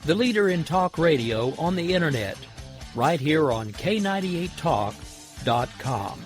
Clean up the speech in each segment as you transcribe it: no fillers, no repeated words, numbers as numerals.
the leader in talk radio on the Internet, right here on K98Talk.com.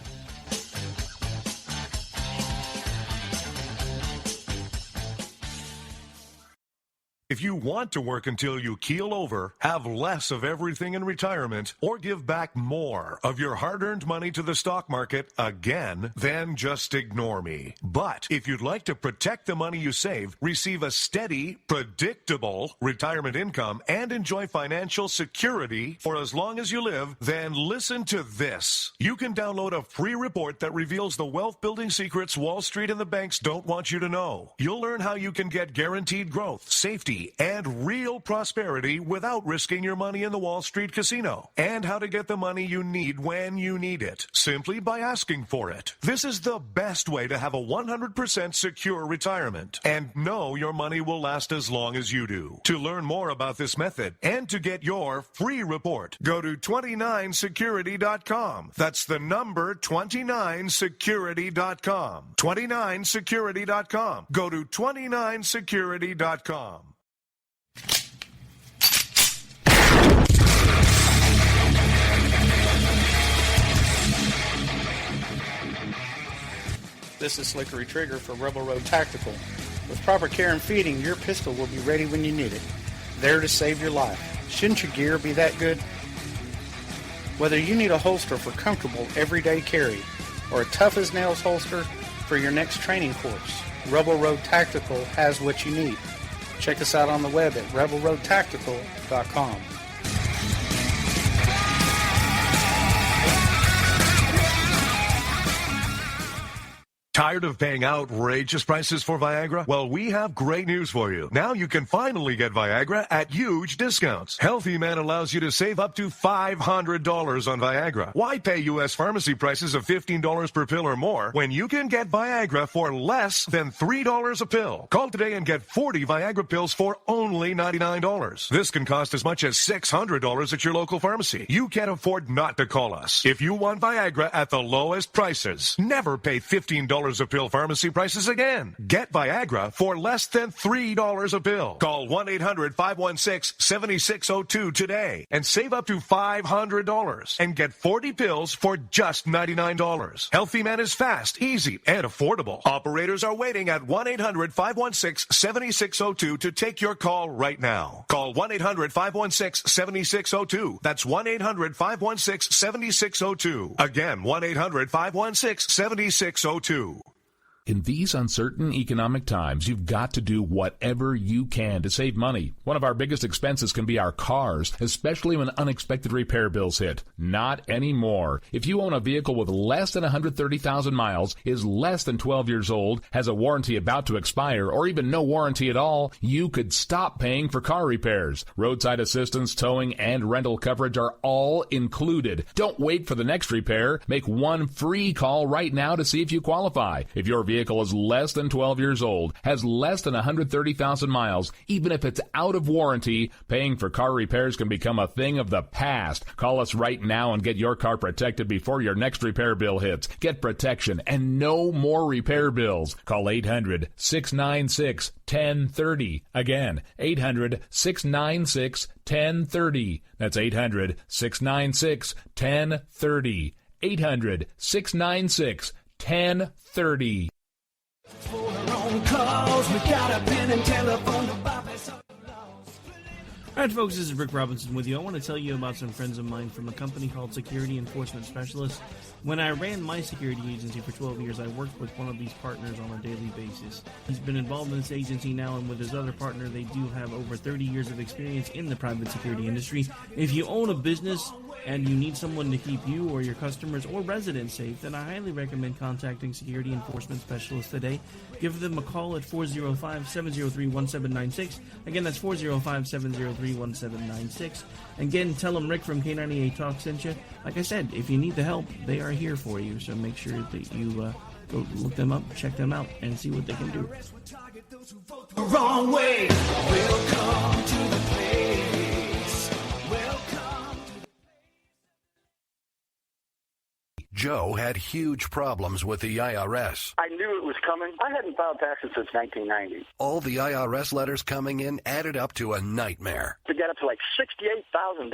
If you want to work until you keel over, have less of everything in retirement, or give back more of your hard-earned money to the stock market again, then just ignore me. But if you'd like to protect the money you save, receive a steady, predictable retirement income, and enjoy financial security for as long as you live, then listen to this. You can download a free report that reveals the wealth-building secrets Wall Street and the banks don't want you to know. You'll learn how you can get guaranteed growth, safety, and real prosperity without risking your money in the Wall Street casino, and how to get the money you need when you need it, simply by asking for it. This is the best way to have a 100% secure retirement and know your money will last as long as you do. To learn more about this method and to get your free report, go to 29security.com. That's the number 29security.com. 29security.com. Go to 29security.com. This is Slickery Trigger for Rebel Road Tactical. With proper care and feeding, your pistol will be ready when you need it. There to save your life. Shouldn't your gear be that good? Whether you need a holster for comfortable everyday carry or a tough-as-nails holster for your next training course, Rebel Road Tactical has what you need. Check us out on the web at rebelroadtactical.com. Tired of paying outrageous prices for Viagra? Well, we have great news for you. Now you can finally get Viagra at huge discounts. Healthy Man allows you to save up to $500 on Viagra. Why pay U.S. pharmacy prices of $15 per pill or more when you can get Viagra for less than $3 a pill? Call today and get 40 Viagra pills for only $99. This can cost as much as $600 at your local pharmacy. You can't afford not to call us. If you want Viagra at the lowest prices, never pay $15 a pill pharmacy prices again. Get Viagra for less than $3 a pill. Call 1-800-516-7602 today and save up to $500 and get 40 pills for just $99. Healthy Man is fast, easy, and affordable. Operators are waiting at 1-800-516-7602 to take your call right now. Call 1-800-516-7602. That's 1-800-516-7602. Again, 1-800-516-7602. In these uncertain economic times, you've got to do whatever you can to save money. One of our biggest expenses can be our cars, especially when unexpected repair bills hit. Not anymore. If you own a vehicle with less than 130,000 miles, is less than 12 years old, has a warranty about to expire, or even no warranty at all, you could stop paying for car repairs. Roadside assistance, towing, and rental coverage are all included. Don't wait for the next repair. Make one free call right now to see if you qualify. If your vehicle is less than 12 years old, has less than 130,000 miles, even if it's out of warranty, paying for car repairs can become a thing of the past. Call us right now and get your car protected before your next repair bill hits. Get protection and no more repair bills. Call 800-696-1030. Again, 800-696-1030. That's 800-696-1030. 800-696-1030. All right, folks, this is Rick Robinson with you. I want to tell you about some friends of mine from a company called Security Enforcement Specialists. When I ran my security agency for 12 years, I worked with one of these partners on a daily basis. He's been involved in this agency now, and with his other partner, they do have over 30 years of experience in the private security industry. If you own a business and you need someone to keep you or your customers or residents safe, then I highly recommend contacting Security Enforcement Specialists today. Give them a call at 405-703-1796. Again, that's 405-703-1796. Again, tell them Rick from K98 Talk sent you. Like I said, if you need the help, they are here for you. So make sure that you go look them up, check them out, and see what they can do. Wrong way. Welcome to the place. Welcome. Joe had huge problems with the IRS. I knew it was coming. I hadn't filed taxes since 1990. All the IRS letters coming in added up to a nightmare. To get up to like $68,000,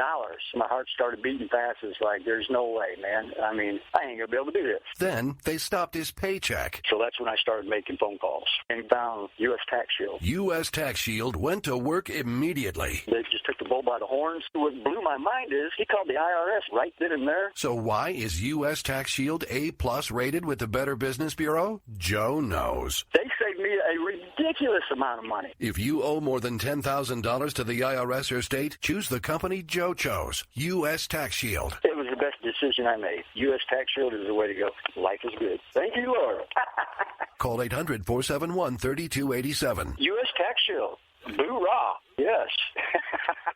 my heart started beating fast. It's like, there's no way, man. I mean, I ain't going to be able to do this. Then they stopped his paycheck. So that's when I started making phone calls and found U.S. Tax Shield. U.S. Tax Shield went to work immediately. They just took the bull by the horns. What blew my mind is he called the IRS right then and there. So why is U.S. Tax Shield A+ rated with the Better Business Bureau? Joe knows. They saved me a ridiculous amount of money. If you owe more than $10,000 to the IRS or state, choose the company Joe chose, U.S. Tax Shield. It was the best decision I made. U.S. Tax Shield is the way to go. Life is good. Thank you, Lord. Call 800-471-3287. U.S. Tax Shield. Boo-rah. Yes.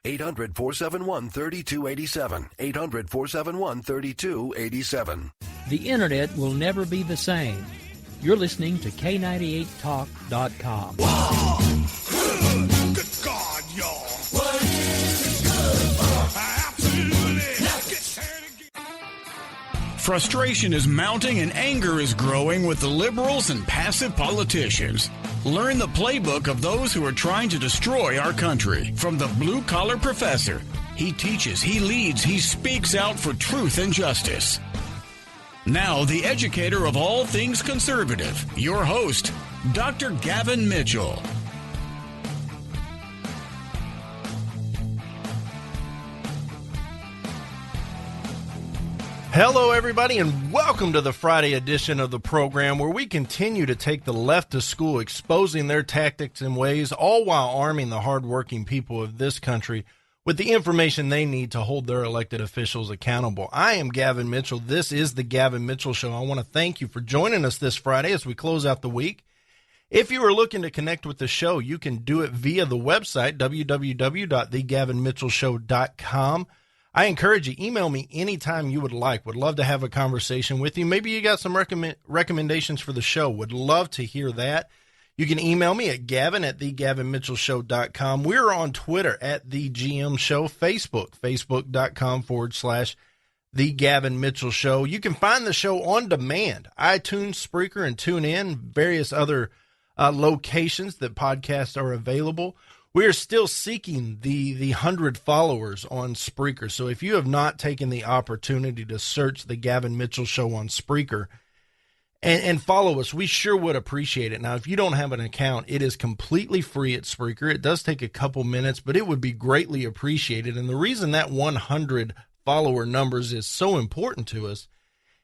800-471-3287. 800-471-3287. The Internet will never be the same. You're listening to K98Talk.com. Wow. Good God, y'all. What is it good for? Absolutely. Now get started again. Frustration is mounting and anger is growing with the liberals and passive politicians. Learn the playbook of those who are trying to destroy our country. From the blue-collar professor, he teaches, he leads, he speaks out for truth and justice. Now, the educator of all things conservative, your host, Dr. Gavin Mitchell. Hello, everybody, and welcome to the Friday edition of the program where we continue to take the left to school, exposing their tactics and ways, all while arming the hardworking people of this country with the information they need to hold their elected officials accountable. I am Gavin Mitchell. This is the Gavin Mitchell Show. I want to thank you for joining us this Friday as we close out the week. If you are looking to connect with the show, you can do it via the website, www.thegavinmitchellshow.com. I encourage you, email me anytime you would like. Would love to have a conversation with you. Maybe you got some recommendations for the show. Would love to hear that. You can email me at gavin@thegavinmitchellshow.com. We're on Twitter at The GM Show, Facebook, facebook.com/The Gavin Mitchell Show. You can find the show on demand, iTunes, Spreaker, and TuneIn, various other locations that podcasts are available. We are still seeking the 100 followers on Spreaker. So if you have not taken the opportunity to search The Gavin Mitchell Show on Spreaker, and follow us, we sure would appreciate it. Now, if you don't have an account, it is completely free at Spreaker. It does take a couple minutes, but it would be greatly appreciated. And the reason that 100 follower numbers is so important to us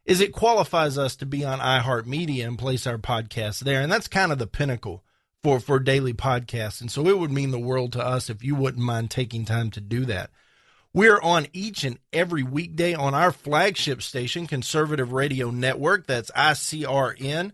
is it qualifies us to be on iHeartMedia and place our podcast there. And that's kind of the pinnacle for daily podcasts. And so it would mean the world to us if you wouldn't mind taking time to do that. We're on each and every weekday on our flagship station, Conservative Radio Network. That's ICRN.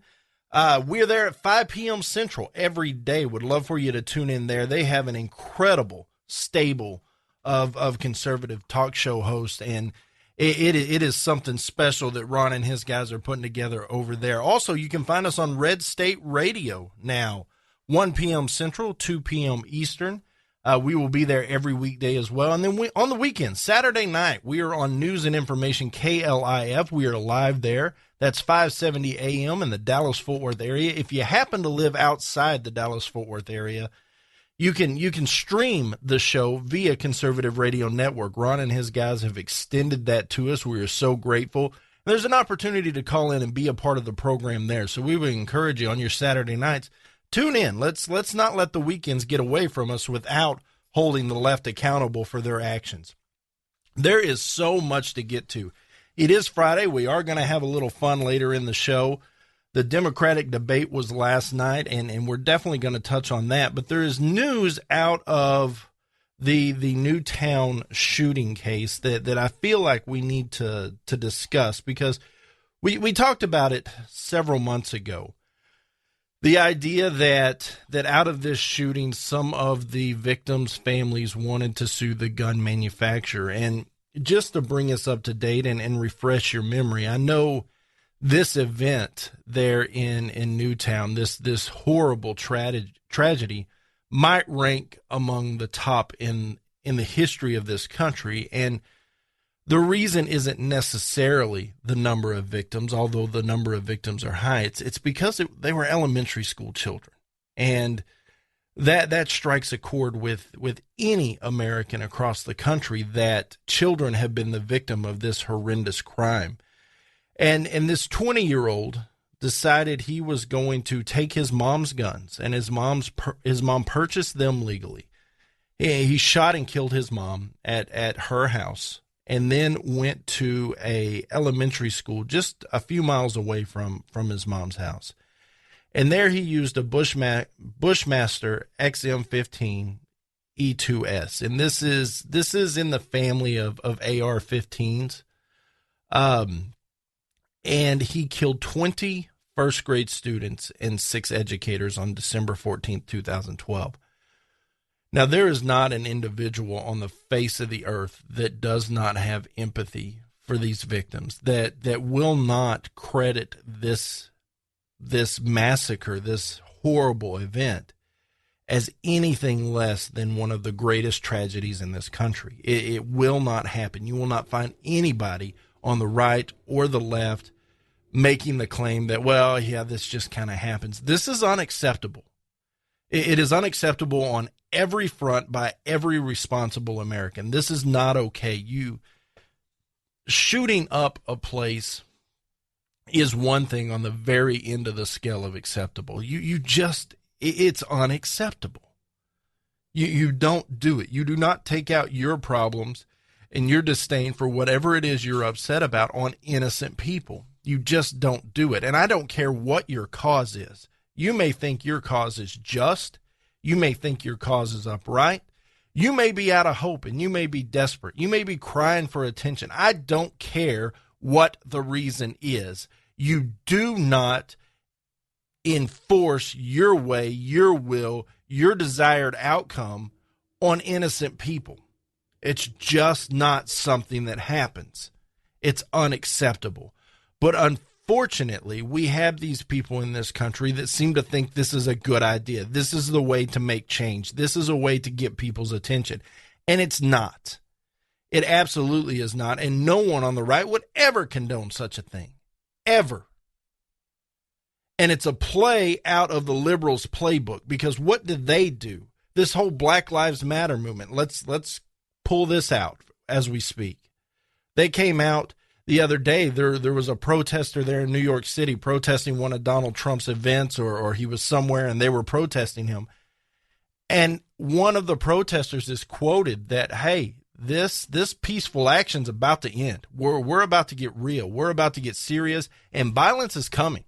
We're there at 5 p.m. Central every day. Would love for you to tune in there. They have an incredible stable of conservative talk show hosts, and it is something special that Ron and his guys are putting together over there. Also, you can find us on Red State Radio now, 1 p.m. Central, 2 p.m. Eastern. We will be there every weekday as well. And then on the weekend, Saturday night, we are on News and Information KLIF. We are live there. That's 570 a.m. in the Dallas-Fort Worth area. If you happen to live outside the Dallas-Fort Worth area, you can stream the show via Conservative Radio Network. Ron and his guys have extended that to us. We are so grateful. And there's an opportunity to call in and be a part of the program there. So we would encourage you on your Saturday nights, tune in. Let's not let the weekends get away from us without holding the left accountable for their actions. There is so much to get to. It is Friday. We are going to have a little fun later in the show. The Democratic debate was last night, and we're definitely going to touch on that. But there is news out of the Newtown shooting case that I feel like we need to discuss, because we talked about it several months ago. The idea that out of this shooting, some of the victims' families wanted to sue the gun manufacturer. And just to bring us up to date and refresh your memory, I know this event there in Newtown, this horrible tragedy, might rank among the top in the history of this country. And The reason isn't necessarily the number of victims, although the number of victims are high. It's because they were elementary school children. And that strikes a chord with any American across the country, that children have been the victim of this horrendous crime. And this 20-year-old decided he was going to take his mom's guns, and his mom purchased them legally. He shot and killed his mom at her house, and then went to a elementary school just a few miles away from his mom's house. And there he used a Bushmaster XM15 E2S. And this is in the family of AR-15s. And he killed 20 first grade students and 6 educators on December 14th, 2012. Now, there is not an individual on the face of the earth that does not have empathy for these victims, that will not credit this massacre, this horrible event, as anything less than one of the greatest tragedies in this country. It will not happen. You will not find anybody on the right or the left making the claim that, well, yeah, this just kind of happens. This is unacceptable. It is unacceptable on every front by every responsible American. This is not okay. You shooting up a place is one thing on the very end of the scale of acceptable. It's unacceptable. You don't do it. You do not take out your problems and your disdain for whatever it is you're upset about on innocent people. You just don't do it. And I don't care what your cause is. You may think your cause is just. You may think your cause is upright. You may be out of hope and you may be desperate. You may be crying for attention. I don't care what the reason is. You do not enforce your way, your will, your desired outcome on innocent people. It's just not something that happens. It's unacceptable. But unfortunately, we have these people in this country that seem to think this is a good idea. This is the way to make change. This is a way to get people's attention. And it's not. It absolutely is not. And no one on the right would ever condone such a thing. Ever. And it's a play out of the liberals' playbook, because what did they do? This whole Black Lives Matter movement. Let's pull this out as we speak. They came out the other day. There was a protester there in New York City protesting one of Donald Trump's events, or he was somewhere and they were protesting him. And one of the protesters is quoted that, hey, this peaceful action's about to end. We're about to get real. We're about to get serious, and violence is coming.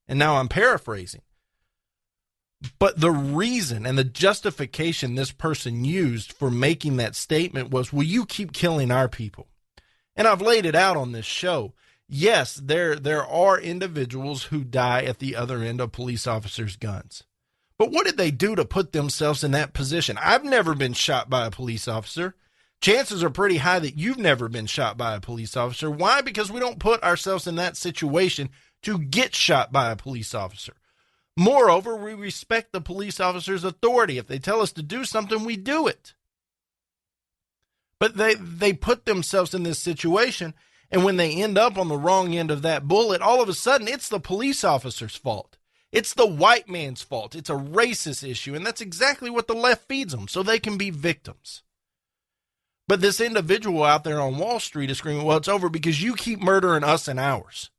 And now I'm paraphrasing. But the reason and the justification this person used for making that statement was, will you keep killing our people? And I've laid it out on this show. Yes, there are individuals who die at the other end of police officers' guns. But what did they do to put themselves in that position? I've never been shot by a police officer. Chances are pretty high that you've never been shot by a police officer. Why? Because we don't put ourselves in that situation to get shot by a police officer. Moreover, we respect the police officer's authority. If they tell us to do something, we do it. But they put themselves in this situation, and when they end up on the wrong end of that bullet, all of a sudden it's the police officer's fault. It's the white man's fault. It's a racist issue, and that's exactly what the left feeds them, so they can be victims. But this individual out there on Wall Street is screaming, well, it's over because you keep murdering us and ours.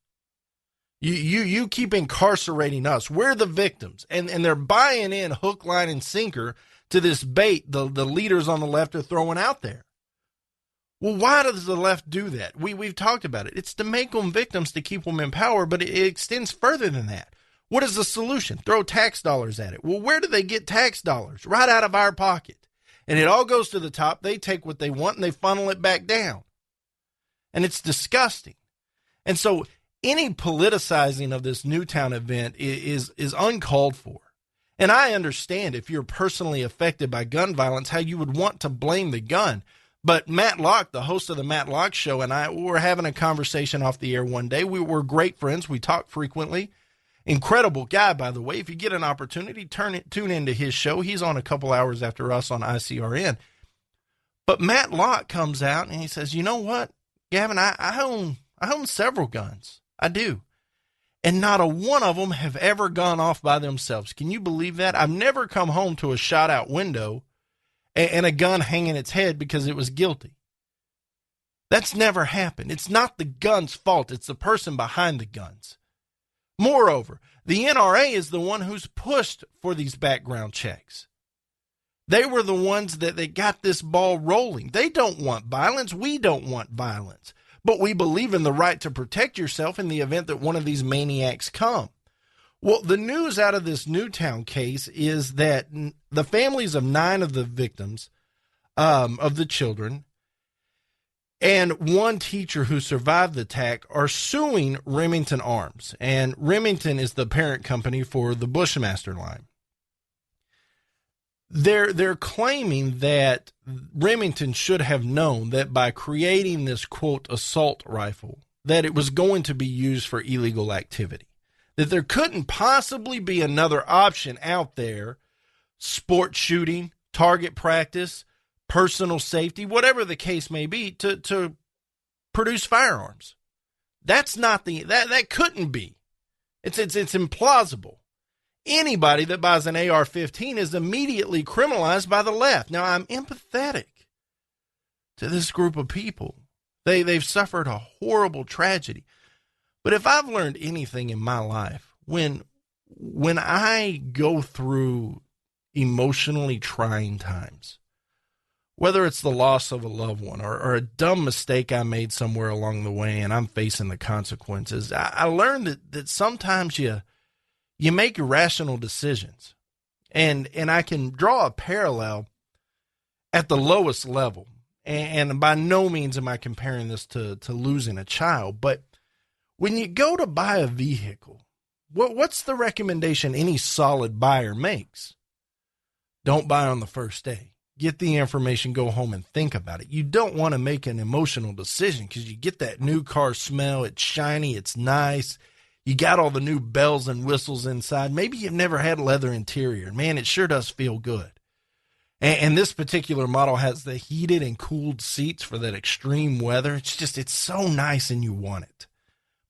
You keep incarcerating us. We're the victims. And they're buying in hook, line, and sinker to this bait the leaders on the left are throwing out there. Well, why does the left do that? We've talked about it. It's to make them victims, to keep them in power, but it extends further than that. What is the solution? Throw tax dollars at it. Well, where do they get tax dollars? Right out of our pocket. And it all goes to the top. They take what they want and they funnel it back down. And it's disgusting. And so any politicizing of this Newtown event is uncalled for. And I understand if you're personally affected by gun violence, how you would want to blame the gun. But Matt Locke, the host of the Matt Locke Show, and I were having a conversation off the air one day. We were great friends. We talk frequently. Incredible guy, by the way. If you get an opportunity, tune into his show. He's on a couple hours after us on ICRN. But Matt Locke comes out and he says, you know what, Gavin, I own several guns. I do. And not a one of them have ever gone off by themselves. Can you believe that? I've never come home to a shot out window and a gun hanging its head because it was guilty. That's never happened. It's not the gun's fault. It's the person behind the guns. Moreover, the NRA is the one who's pushed for these background checks. They were the ones that got this ball rolling. They don't want violence. We don't want violence. But we believe in the right to protect yourself in the event that one of these maniacs come. Well, the news out of this Newtown case is that the families of 9 of the victims, of the children, and one teacher who survived the attack are suing Remington Arms. And Remington is the parent company for the Bushmaster line. They're claiming that Remington should have known that by creating this, quote, assault rifle, that it was going to be used for illegal activity. That there couldn't possibly be another option out there, sport shooting, target practice, personal safety, whatever the case may be, to produce firearms. That's not that couldn't be. It's implausible. Anybody that buys an AR-15 is immediately criminalized by the left. Now, I'm empathetic to this group of people. They've suffered a horrible tragedy. But if I've learned anything in my life, when I go through emotionally trying times, whether it's the loss of a loved one or a dumb mistake I made somewhere along the way and I'm facing the consequences, I learned that sometimes you make irrational decisions. And I can draw a parallel at the lowest level. And by no means am I comparing this to losing a child. But when you go to buy a vehicle, what's the recommendation any solid buyer makes? Don't buy on the first day. Get the information, go home and think about it. You don't want to make an emotional decision because you get that new car smell. It's shiny. It's nice. You got all the new bells and whistles inside. Maybe you've never had leather interior. Man, it sure does feel good. And this particular model has the heated and cooled seats for that extreme weather. It's so nice and you want it.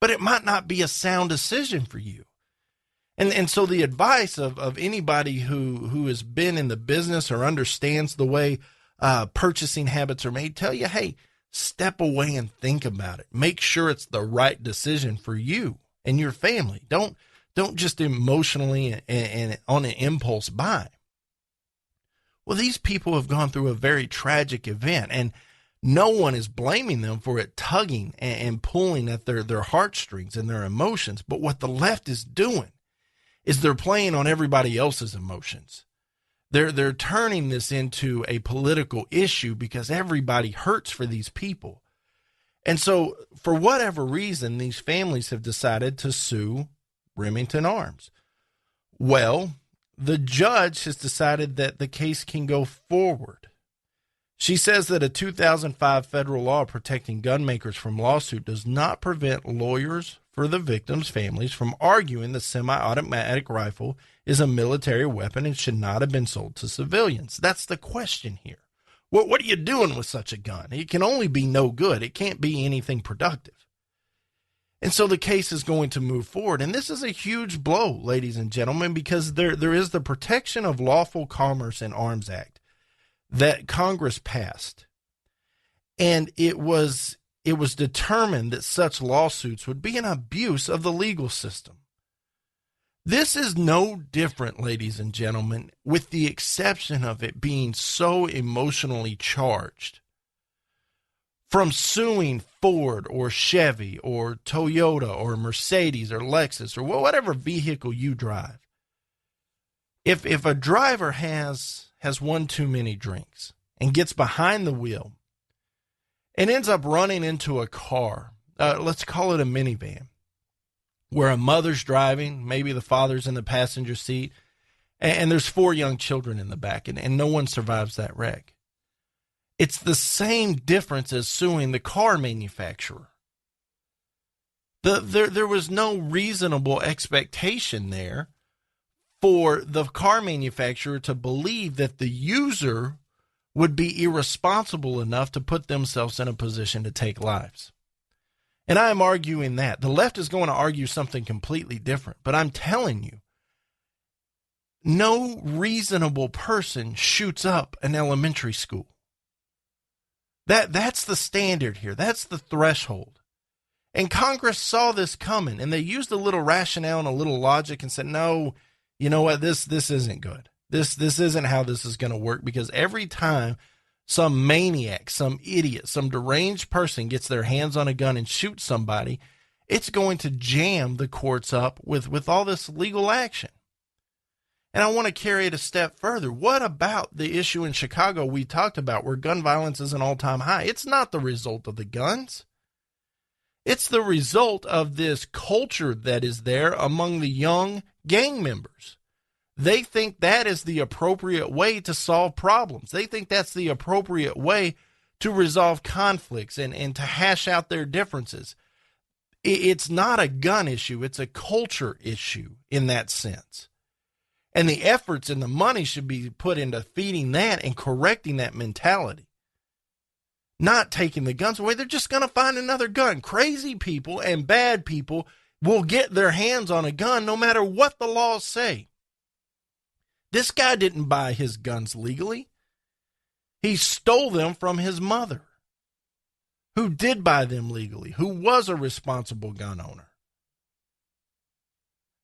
But it might not be a sound decision for you. And so the advice of anybody who has been in the business or understands the way purchasing habits are made, tell you, hey, step away and think about it. Make sure it's the right decision for you and your family. Don't just emotionally and on an impulse buy. Well, these people have gone through a very tragic event, and no one is blaming them for it tugging and pulling at their heartstrings and their emotions. But what the left is doing is they're playing on everybody else's emotions. They're turning this into a political issue because everybody hurts for these people. And so, for whatever reason, these families have decided to sue Remington Arms. Well, the judge has decided that the case can go forward. She says that a 2005 federal law protecting gun makers from lawsuit does not prevent lawyers for the victims' families from arguing the semi-automatic rifle is a military weapon and should not have been sold to civilians. That's the question here. What are you doing with such a gun? It can only be no good. It can't be anything productive. And so the case is going to move forward. And this is a huge blow, ladies and gentlemen, because there is the Protection of Lawful Commerce in Arms Act that Congress passed. And it was determined that such lawsuits would be an abuse of the legal system. This is no different, ladies and gentlemen, with the exception of it being so emotionally charged. From suing Ford or Chevy or Toyota or Mercedes or Lexus or whatever vehicle you drive. If a driver has one too many drinks and gets behind the wheel and ends up running into a car, let's call it a minivan, where a mother's driving, maybe the father's in the passenger seat, and there's 4 young children in the back, and no one survives that wreck. It's the same difference as suing the car manufacturer. There was no reasonable expectation there for the car manufacturer to believe that the user would be irresponsible enough to put themselves in a position to take lives. And I am arguing that. The left is going to argue something completely different. But I'm telling you, no reasonable person shoots up an elementary school. That's the standard here. That's the threshold. And Congress saw this coming, and they used a little rationale and a little logic and said, no, you know what, this isn't good. This isn't how this is going to work, because every time some maniac, some idiot, some deranged person gets their hands on a gun and shoots somebody, it's going to jam the courts up with all this legal action. And I want to carry it a step further. What about the issue in Chicago we talked about where gun violence is an all-time high? It's not the result of the guns. It's the result of this culture that is there among the young gang members. They think that is the appropriate way to solve problems. They think that's the appropriate way to resolve conflicts and to hash out their differences. It's not a gun issue. It's a culture issue in that sense. And the efforts and the money should be put into feeding that and correcting that mentality. Not taking the guns away. They're just going to find another gun. Crazy people and bad people will get their hands on a gun no matter what the laws say. This guy didn't buy his guns legally. He stole them from his mother, who did buy them legally, who was a responsible gun owner.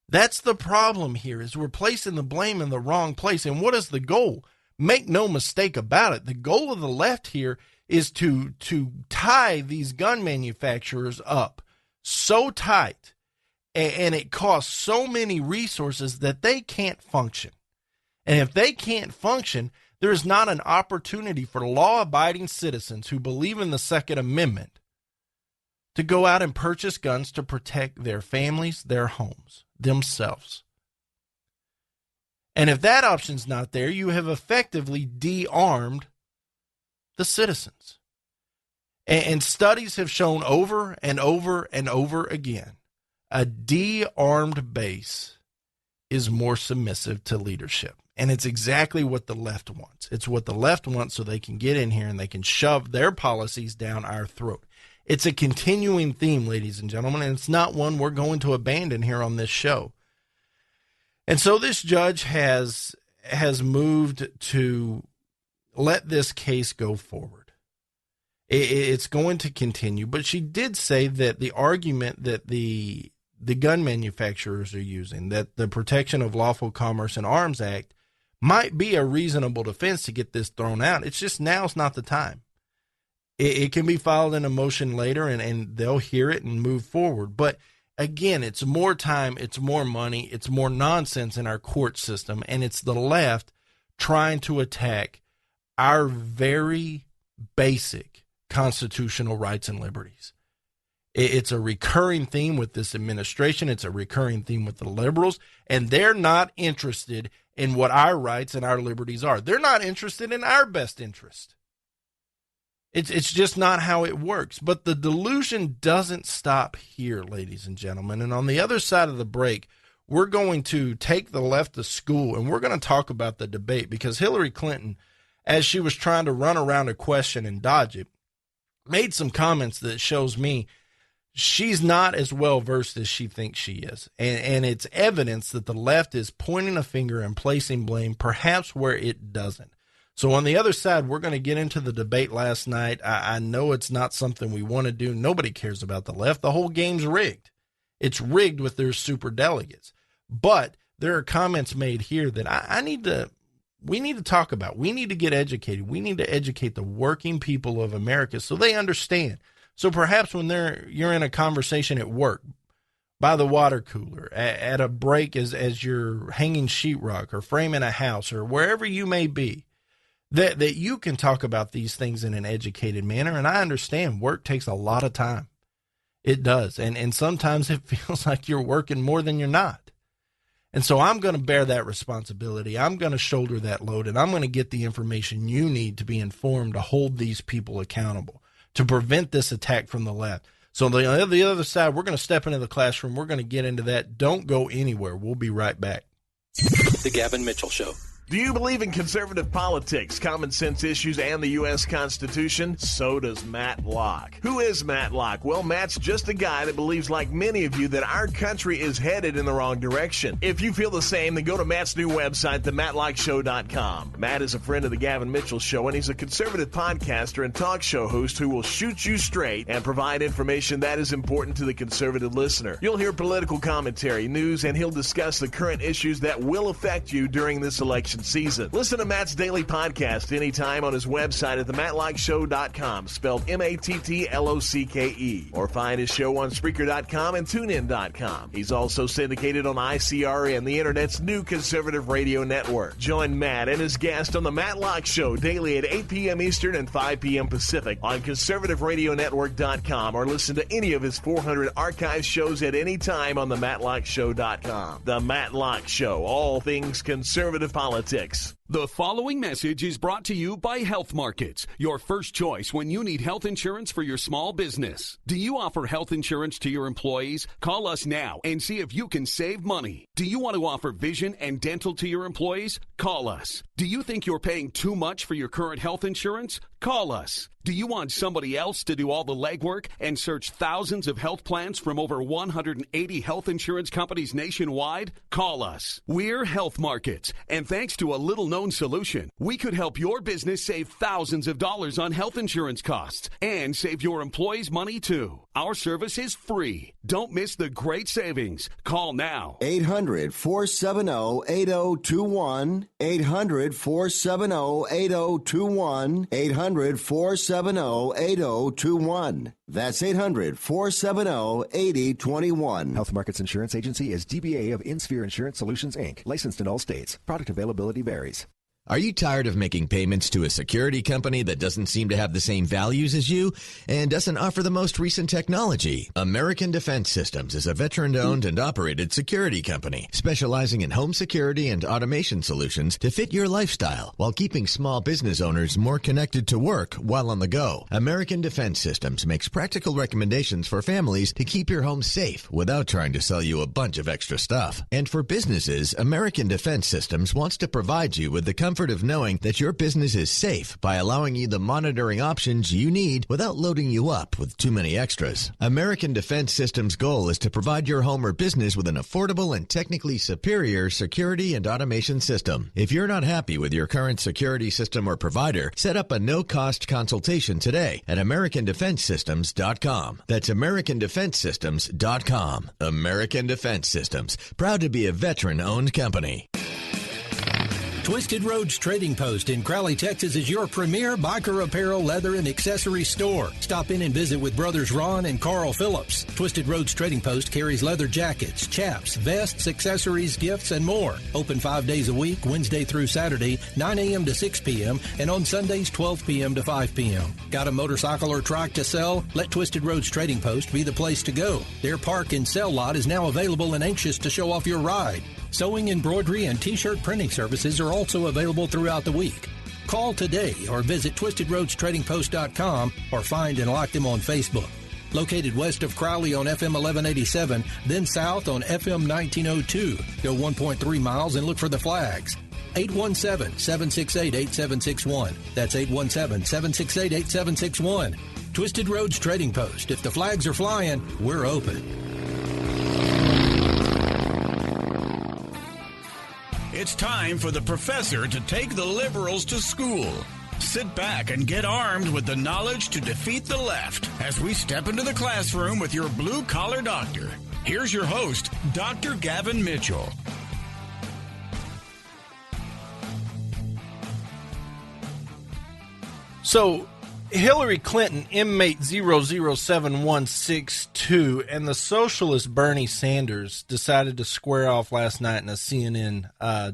That's the problem here, is we're placing the blame in the wrong place. And what is the goal? Make no mistake about it. The goal of the left here is to tie these gun manufacturers up so tight, and it costs so many resources that they can't function. And if they can't function, there is not an opportunity for law-abiding citizens who believe in the Second Amendment to go out and purchase guns to protect their families, their homes, themselves. And if that option's not there, you have effectively de-armed the citizens. And studies have shown over and over and over again, a de-armed base is more submissive to leadership. And it's exactly what the left wants. It's what the left wants so they can get in here and they can shove their policies down our throat. It's a continuing theme, ladies and gentlemen, and it's not one we're going to abandon here on this show. And so this judge has moved to let this case go forward. It's going to continue, but she did say that the argument that the gun manufacturers are using, that the Protection of Lawful Commerce and Arms Act might be a reasonable defense to get this thrown out. It's just now's not the time. It can be filed in a motion later, and they'll hear it and move forward. But again, it's more time, it's more money, it's more nonsense in our court system, and it's the left trying to attack our very basic constitutional rights and liberties. It's a recurring theme with this administration. It's a recurring theme with the liberals, and they're not interested in what our rights and our liberties are. They're not interested in our best interest. It's just not how it works. But the delusion doesn't stop here, ladies and gentlemen. And on the other side of the break, we're going to take the left to school, and we're going to talk about the debate, because Hillary Clinton, as she was trying to run around a question and dodge it, made some comments that shows me she's not as well versed as she thinks she is. And it's evidence that the left is pointing a finger and placing blame perhaps where it doesn't. So on the other side, we're going to get into the debate last night. I know it's not something we want to do. Nobody cares about the left. The whole game's rigged. It's rigged with their super delegates. But there are comments made here that we need to talk about. We need to get educated. We need to educate the working people of America so they understand. So perhaps when you're in a conversation at work, by the water cooler, at a break as you're hanging sheetrock or framing a house or wherever you may be, that you can talk about these things in an educated manner. And I understand work takes a lot of time. It does. And sometimes it feels like you're working more than you're not. And so I'm going to bear that responsibility. I'm going to shoulder that load, and I'm going to get the information you need to be informed to hold these people accountable, to prevent this attack from the left. So on the other side, we're going to step into the classroom. We're going to get into that. Don't go anywhere. We'll be right back. The Gavin Mitchell Show. Do you believe in conservative politics, common sense issues, and the U.S. Constitution? So does Matt Locke. Who is Matt Locke? Well, Matt's just a guy that believes, like many of you, that our country is headed in the wrong direction. If you feel the same, then go to Matt's new website, thematlockshow.com. Matt is a friend of the Gavin Mitchell Show, and he's a conservative podcaster and talk show host who will shoot you straight and provide information that is important to the conservative listener. You'll hear political commentary, news, and he'll discuss the current issues that will affect you during this election season. Listen to Matt's daily podcast anytime on his website at thematlockshow.com, spelled MATTLOCKE, or find his show on Spreaker.com and TuneIn.com. He's also syndicated on ICR and the Internet's new conservative radio network. Join Matt and his guest on the Matt Locke Show daily at 8 p.m. Eastern and 5 p.m. Pacific on conservativeradionetwork.com, or listen to any of his 400 archive shows at any time on thematlockshow.com. The Matt Locke Show, all things conservative politics. The following message is brought to you by Health Markets, your first choice when you need health insurance for your small business. Do you offer health insurance to your employees? Call us now and see if you can save money. Do you want to offer vision and dental to your employees? Call us. Do you think you're paying too much for your current health insurance? Call us. Do you want somebody else to do all the legwork and search thousands of health plans from over 180 health insurance companies nationwide? Call us. We're Health Markets, and thanks to a little-known solution, we could help your business save thousands of dollars on health insurance costs and save your employees money too. Our service is free. Don't miss the great savings. Call now. 800-470-8021. 800-470-8021. 800-470-8021. That's 800-470-8021. Health Markets Insurance Agency is DBA of InSphere Insurance Solutions, Inc., licensed in all states. Product availability varies. Are you tired of making payments to a security company that doesn't seem to have the same values as you and doesn't offer the most recent technology? American Defense Systems is a veteran-owned and operated security company specializing in home security and automation solutions to fit your lifestyle while keeping small business owners more connected to work while on the go. American Defense Systems makes practical recommendations for families to keep your home safe without trying to sell you a bunch of extra stuff. And for businesses, American Defense Systems wants to provide you with the comfort of knowing that your business is safe by allowing you the monitoring options you need without loading you up with too many extras. American Defense Systems' goal is to provide your home or business with an affordable and technically superior security and automation system. If you're not happy with your current security system or provider, set up a no-cost consultation today at AmericanDefenseSystems.com. That's AmericanDefenseSystems.com. American Defense Systems, proud to be a veteran-owned company. Twisted Roads Trading Post in Crowley, Texas is your premier biker apparel, leather, and accessory store. Stop in and visit with brothers Ron and Carl Phillips. Twisted Roads Trading Post carries leather jackets, chaps, vests, accessories, gifts, and more. Open 5 days a week, Wednesday through Saturday, 9 a.m. to 6 p.m., and on Sundays, 12 p.m. to 5 p.m. Got a motorcycle or trike to sell? Let Twisted Roads Trading Post be the place to go. Their park and sell lot is now available and anxious to show off your ride. Sewing, embroidery, and T-shirt printing services are also available throughout the week. Call today or visit TwistedRoadsTradingPost.com or find and like them on Facebook. Located west of Crowley on FM 1187, then south on FM 1902. Go 1.3 miles and look for the flags. 817-768-8761. That's 817-768-8761. Twisted Roads Trading Post. If the flags are flying, we're open. It's time for the professor to take the liberals to school. Sit back and get armed with the knowledge to defeat the left as we step into the classroom with your blue-collar doctor. Here's your host, Dr. Gavin Mitchell. So, Hillary Clinton, inmate 007162, and the socialist Bernie Sanders decided to square off last night in a CNN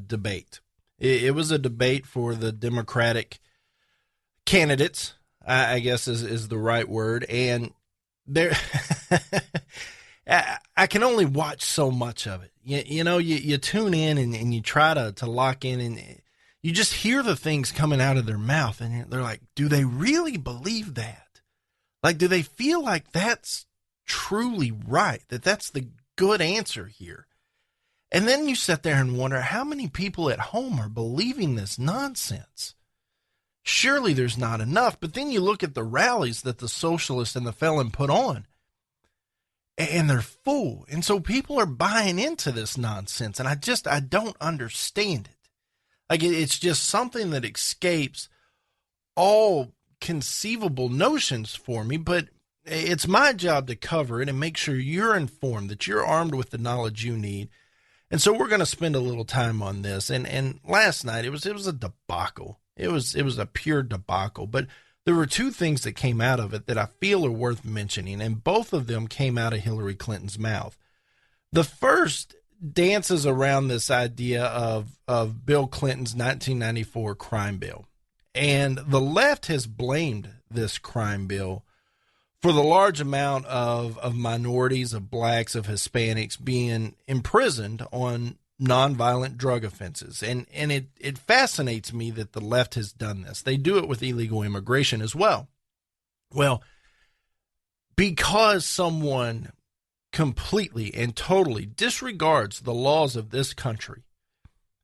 debate. It was a debate for the Democratic candidates, I guess is the right word. And there, I can only watch so much of it. You tune in and you try to lock in, and you just hear the things coming out of their mouth, and they're like, do they really believe that? Like, do they feel like that's truly right, that that's the good answer here? And then you sit there and wonder how many people at home are believing this nonsense. Surely there's not enough. But then you look at the rallies that the socialist and the felon put on, and they're full. And so people are buying into this nonsense. And I don't understand it. Like, it's just something that escapes all conceivable notions for me. But it's my job to cover it and make sure you're informed, that you're armed with the knowledge you need. And so we're going to spend a little time on this. And last night it was a debacle. It was a pure debacle. But there were two things that came out of it that I feel are worth mentioning, and both of them came out of Hillary Clinton's mouth. The first dances around this idea of Bill Clinton's 1994 crime bill. And the left has blamed this crime bill for the large amount of minorities, of blacks, of Hispanics being imprisoned on nonviolent drug offenses. And it fascinates me that the left has done this. They do it with illegal immigration as well. Well, because someone completely and totally disregards the laws of this country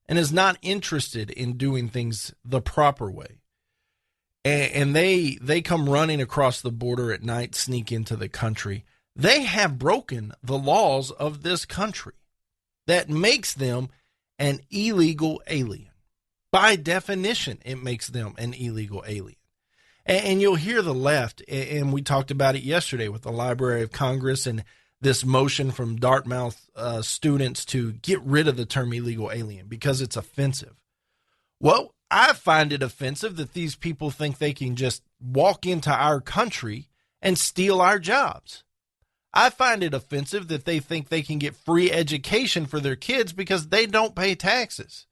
and is not interested in doing things the proper way, and they come running across the border at night, sneak into the country, they have broken the laws of this country. That makes them an illegal alien. By definition, it makes them an illegal alien. And you'll hear the left, and we talked about it yesterday with the Library of Congress and this motion from Dartmouth students to get rid of the term illegal alien because it's offensive. Well, I find it offensive that these people think they can just walk into our country and steal our jobs. I find it offensive that they think they can get free education for their kids because they don't pay taxes.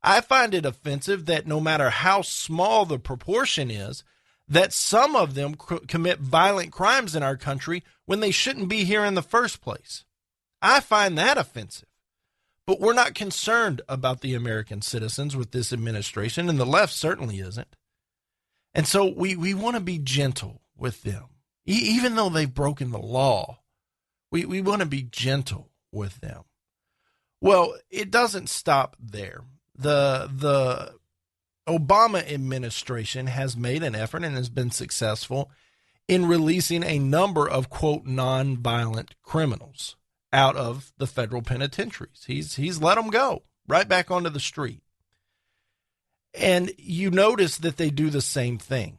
I find it offensive that no matter how small the proportion is, that some of them commit violent crimes in our country when they shouldn't be here in the first place. I find that offensive. But we're not concerned about the American citizens with this administration, and the left certainly isn't. And so we want to be gentle with them. Even though they've broken the law, we want to be gentle with them. Well, it doesn't stop there. The Obama administration has made an effort and has been successful in releasing a number of, quote, nonviolent criminals out of the federal penitentiaries. He's let them go right back onto the street. And you notice that they do the same thing,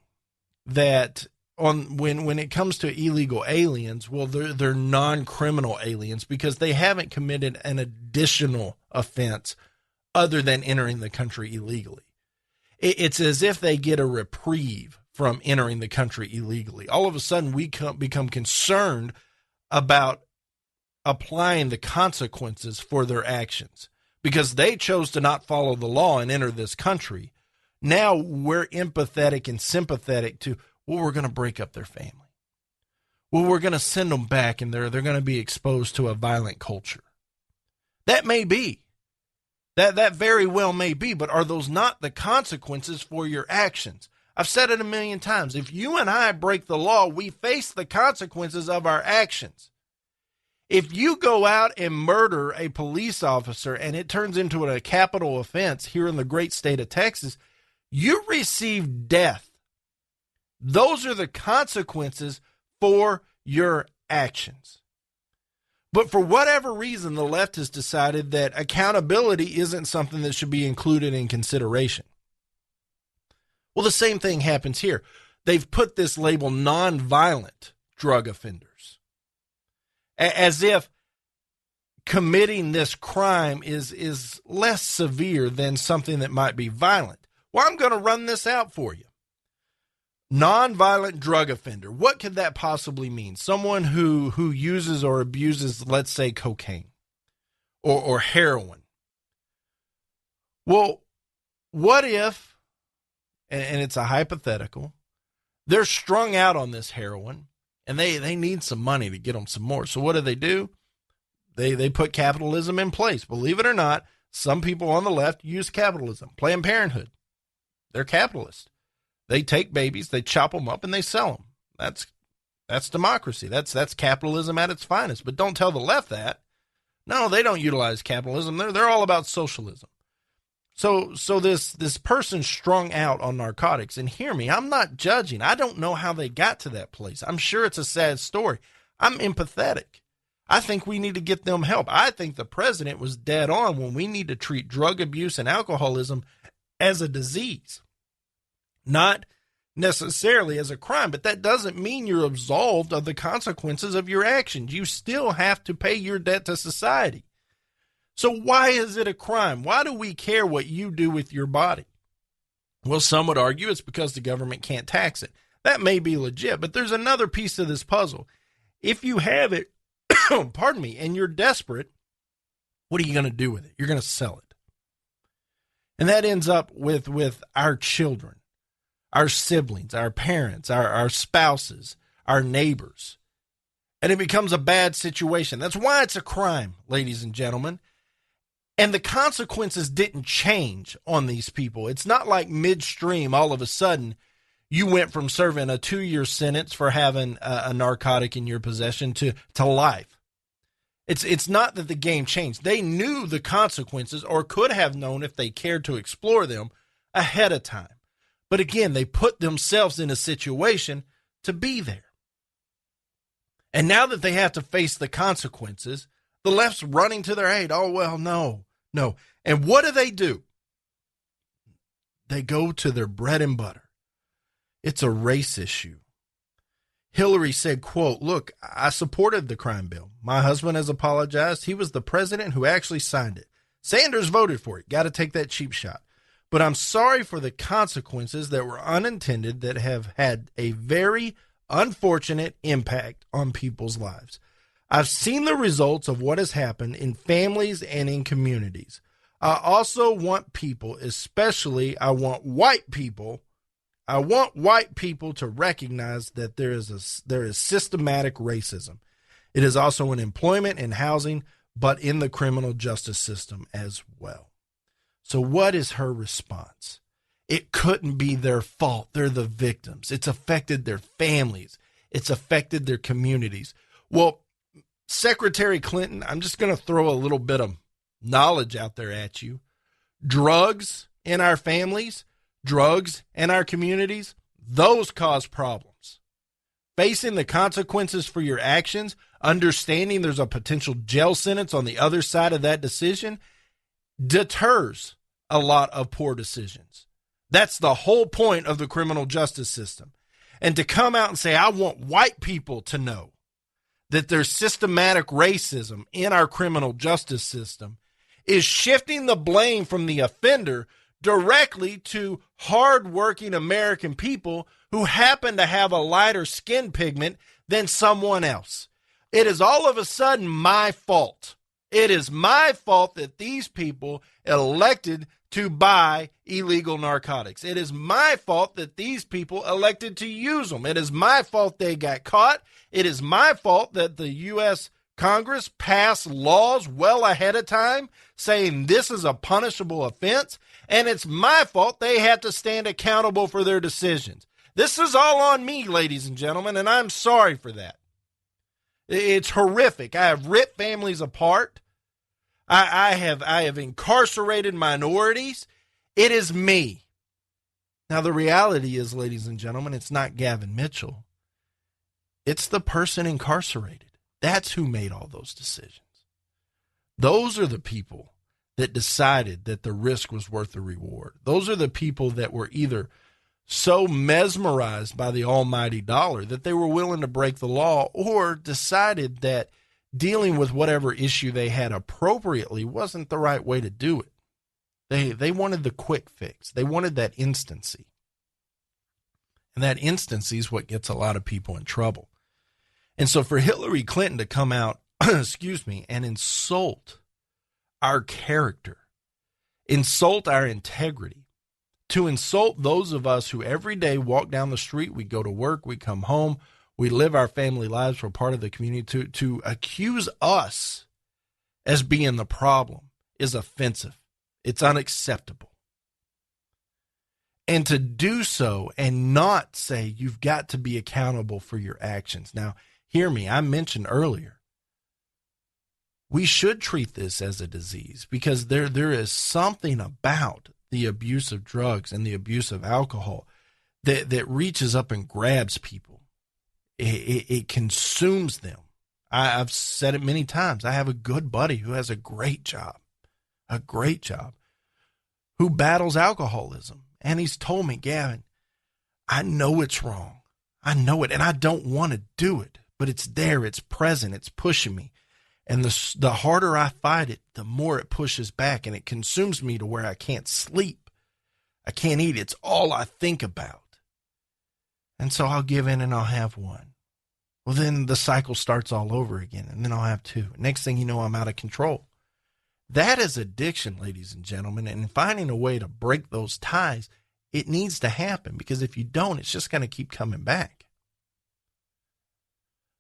that when it comes to illegal aliens, well, they're non-criminal aliens because they haven't committed an additional offense other than entering the country illegally. It's as if they get a reprieve from entering the country illegally. All of a sudden, we become concerned about applying the consequences for their actions because they chose to not follow the law and enter this country. Now we're empathetic and sympathetic to, well, we're going to break up their family. Well, we're going to send them back and they're going to be exposed to a violent culture. That may be. That very well may be, but are those not the consequences for your actions? I've said it a million times. If you and I break the law, we face the consequences of our actions. If you go out and murder a police officer and it turns into a capital offense here in the great state of Texas, you receive death. Those are the consequences for your actions. But for whatever reason, the left has decided that accountability isn't something that should be included in consideration. Well, the same thing happens here. They've put this label nonviolent drug offenders, as if committing this crime is less severe than something that might be violent. Well, I'm going to run this out for you. Nonviolent drug offender. What could that possibly mean? Someone who uses or abuses, let's say, cocaine or heroin. Well, what if, and it's a hypothetical, they're strung out on this heroin and they need some money to get them some more. So what do? They put capitalism in place. Believe it or not, some people on the left use capitalism. Planned Parenthood. They're capitalists. They take babies, they chop them up, and they sell them. That's democracy. That's capitalism at its finest. But don't tell the left that. No, they don't utilize capitalism. They're all about socialism. So this person strung out on narcotics, and hear me, I'm not judging. I don't know how they got to that place. I'm sure it's a sad story. I'm empathetic. I think we need to get them help. I think the president was dead on when we need to treat drug abuse and alcoholism as a disease, not necessarily as a crime, but that doesn't mean you're absolved of the consequences of your actions. You still have to pay your debt to society. So why is it a crime? Why do we care what you do with your body? Well, some would argue it's because the government can't tax it. That may be legit, but there's another piece of this puzzle. If you have it, pardon me, and you're desperate, what are you going to do with it? You're going to sell it. And that ends up with our children, our siblings, our parents, our spouses, our neighbors. And it becomes a bad situation. That's why it's a crime, ladies and gentlemen. And the consequences didn't change on these people. It's not like midstream, all of a sudden, you went from serving a 2-year sentence for having a narcotic in your possession to life. It's not that the game changed. They knew the consequences, or could have known if they cared to explore them ahead of time. But again, they put themselves in a situation to be there. And now that they have to face the consequences, the left's running to their aid. Oh, well, no. And what do? They go to their bread and butter. It's a race issue. Hillary said, quote, "Look, I supported the crime bill. My husband has apologized. He was the president who actually signed it. Sanders voted for it. Got to take that cheap shot. But I'm sorry for the consequences that were unintended that have had a very unfortunate impact on people's lives. I've seen the results of what has happened in families and in communities. I also want people, especially I want white people to recognize that there is systematic racism. It is also in employment and housing, but in the criminal justice system as well." So what is her response? It couldn't be their fault. They're the victims. It's affected their families. It's affected their communities. Well, Secretary Clinton, I'm just going to throw a little bit of knowledge out there at you. Drugs in our families, drugs in our communities, those cause problems. Facing the consequences for your actions, understanding there's a potential jail sentence on the other side of that decision, deters a lot of poor decisions. That's the whole point of the criminal justice system. And to come out and say, I want white people to know that there's systematic racism in our criminal justice system is shifting the blame from the offender directly to hardworking American people who happen to have a lighter skin pigment than someone else. It is all of a sudden my fault. It is my fault that these people elected to buy illegal narcotics. It is my fault that these people elected to use them. It is my fault they got caught. It is my fault that the U.S. Congress passed laws well ahead of time saying this is a punishable offense. And it's my fault they had to stand accountable for their decisions. This is all on me, ladies and gentlemen, and I'm sorry for that. It's horrific. I have ripped families apart. I have incarcerated minorities. It is me. Now, the reality is, ladies and gentlemen, it's not Gavin Mitchell. It's the person incarcerated. That's who made all those decisions. Those are the people that decided that the risk was worth the reward. Those are the people that were either so mesmerized by the almighty dollar that they were willing to break the law, or decided that dealing with whatever issue they had appropriately wasn't the right way to do it. They wanted the quick fix. They wanted that instancy. And that instancy is what gets a lot of people in trouble. And so for Hillary Clinton to come out, and insult our character, insult our integrity, to insult those of us who every day walk down the street, we go to work, we come home, we live our family lives, we're part of the community, to accuse us as being the problem is offensive. It's unacceptable. And to do so and not say you've got to be accountable for your actions. Now, hear me, I mentioned earlier, we should treat this as a disease, because there is something about the abuse of drugs and the abuse of alcohol that reaches up and grabs people. It consumes them. I've said it many times. I have a good buddy who has a great job, who battles alcoholism. And he's told me, Gavin, I know it's wrong. I know it, and I don't want to do it, but it's there. It's present. It's pushing me. And the harder I fight it, the more it pushes back, and it consumes me to where I can't sleep. I can't eat. It's all I think about. And so I'll give in and I'll have one. Well, then the cycle starts all over again, and then I'll have two. Next thing you know, I'm out of control. That is addiction, ladies and gentlemen, and finding a way to break those ties, it needs to happen, because if you don't, it's just going to keep coming back.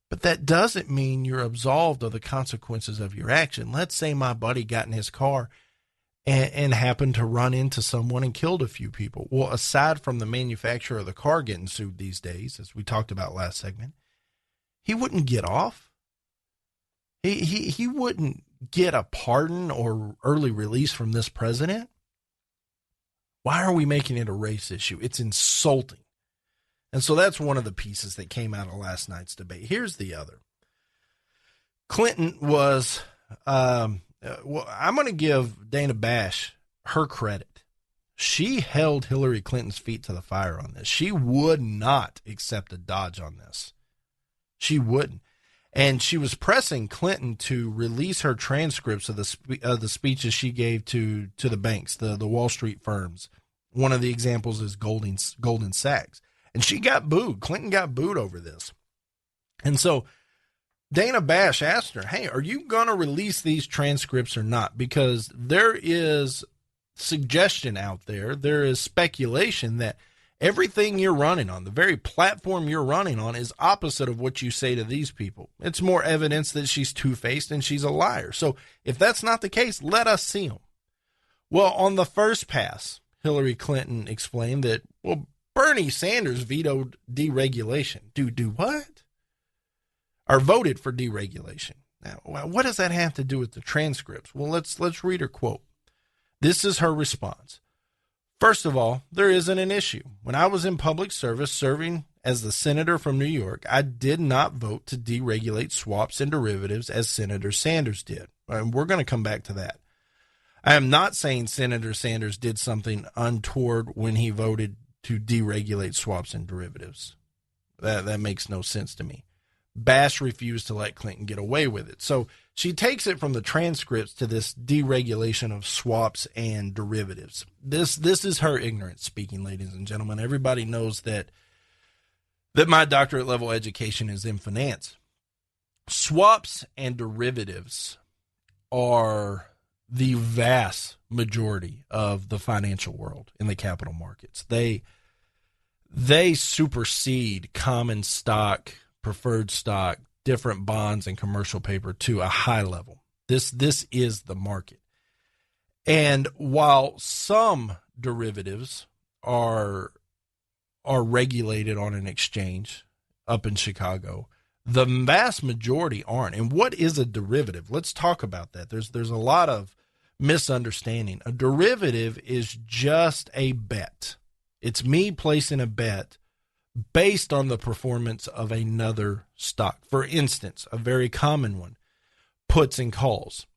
But that doesn't mean you're absolved of the consequences of your action. Let's say my buddy got in his car and happened to run into someone and killed a few people. Well, aside from the manufacturer of the car getting sued these days, as we talked about last segment, he wouldn't get off. He wouldn't get a pardon or early release from this president. Why are we making it a race issue? It's insulting. And so that's one of the pieces that came out of last night's debate. Here's the other. Clinton was, I'm going to give Dana Bash her credit. She held Hillary Clinton's feet to the fire on this. She would not accept a dodge on this. She wouldn't. And she was pressing Clinton to release her transcripts of the speeches she gave to the banks, the Wall Street firms. One of the examples is Goldman Sachs. And she got booed. Clinton got booed over this. And so Dana Bash asked her, hey, are you going to release these transcripts or not? Because there is suggestion out there, there is speculation that everything you're running on, the very platform you're running on, is opposite of what you say to these people. It's more evidence that she's two-faced and she's a liar. So if that's not the case, let us see them. Well, on the first pass, Hillary Clinton explained that, well, Bernie Sanders vetoed deregulation. Do what? Or voted for deregulation. Now, what does that have to do with the transcripts? Well, let's read her quote. This is her response. First of all, there isn't an issue. When I was in public service serving as the senator from New York, I did not vote to deregulate swaps and derivatives as Senator Sanders did. And we're going to come back to that. I am not saying Senator Sanders did something untoward when he voted to deregulate swaps and derivatives. That makes no sense to me. Bash refused to let Clinton get away with it. So she takes it from the transcripts to this deregulation of swaps and derivatives. This is her ignorance speaking, ladies and gentlemen. Everybody knows that my doctorate level education is in finance. Swaps and derivatives are the vast majority of the financial world in the capital markets. They supersede common stock, preferred stock, different bonds, and commercial paper to a high level. This is the market. And while some derivatives are regulated on an exchange up in Chicago, the vast majority aren't. And what is a derivative? Let's talk about that. There's a lot of misunderstanding. A derivative is just a bet. It's me placing a bet based on the performance of another stock. For instance, a very common one, puts and calls.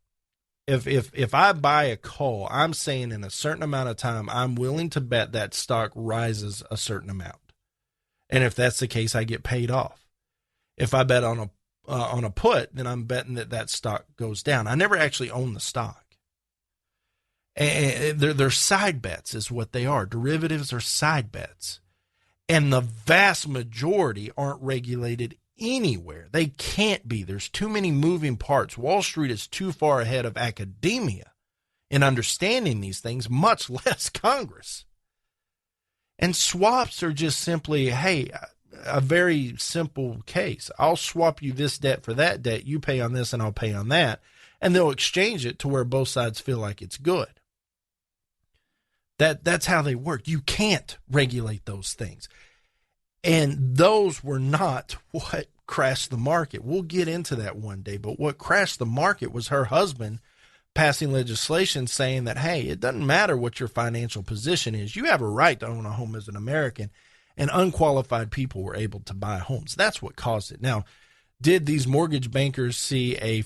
If I buy a call, I'm saying in a certain amount of time, I'm willing to bet that stock rises a certain amount. And if that's the case, I get paid off. If I bet on a put, then I'm betting that stock goes down. I never actually own the stock. And they're side bets is what they are. Derivatives are side bets. And the vast majority aren't regulated anywhere. They can't be. There's too many moving parts. Wall Street is too far ahead of academia in understanding these things, much less Congress. And swaps are just simply, hey, a very simple case. I'll swap you this debt for that debt. You pay on this and I'll pay on that. And they'll exchange it to where both sides feel like it's good. That's how they work. You can't regulate those things. And those were not what crashed the market. We'll get into that one day. But what crashed the market was her husband passing legislation saying that, hey, it doesn't matter what your financial position is. You have a right to own a home as an American, and unqualified people were able to buy homes. That's what caused it. Now, did these mortgage bankers see a